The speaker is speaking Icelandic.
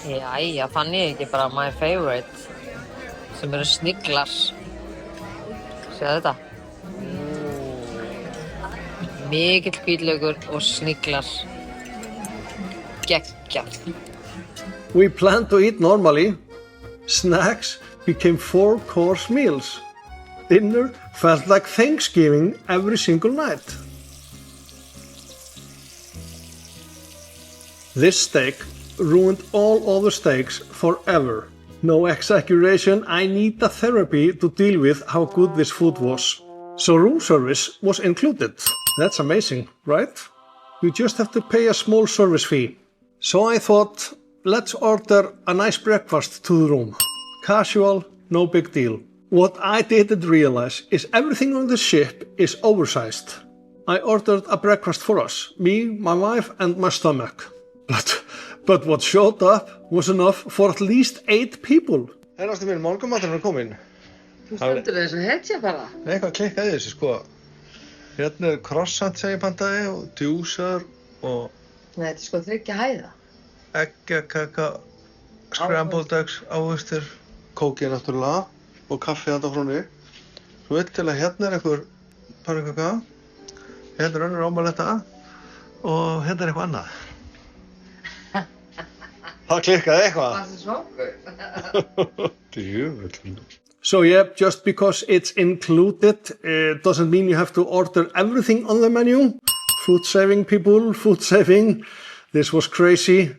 Jæja, fann ég ekki bara my favorite sem eru sniglar. Sjáðu þetta. Mikill hvítlaukur og sniglar. Geggjað. We planned to eat normally. Snacks became 4-course meals. Dinner felt like Thanksgiving every single night. This steak ruined all other steaks forever. No exaggeration, I need a therapy to deal with how good this food was. So room service was included. That's amazing, right? You just have to pay a small service fee. So I thought, let's order a nice breakfast to the room. Casual, no big deal. What I didn't realize is everything on the ship is oversized. I ordered a breakfast for us, me, my wife and my stomach. But what showed up was enough for at least 8 people. Herrastu minn, morgunmaturinn kominn. Þú stendur við þessu hetja bara. Eitthvað klikkaði í þessu, sko. Hérna croissant sem ég pantaði og djúsar og... Nei, þetta sko 3 hæða. Eggjakaka, scrambled eggs, ávextir, kókið náttúrulega og kaffi þarna frá henni. Svo vill til að hérna einhver pannukaka, hérna önnur ómaletta og hérna eitthvað annað. Það klikkaði eitthvað. Það svangur. Djöfull. So yeah, just because it's included doesn't mean you have to order everything on the menu. Food saving people, food saving. This was crazy.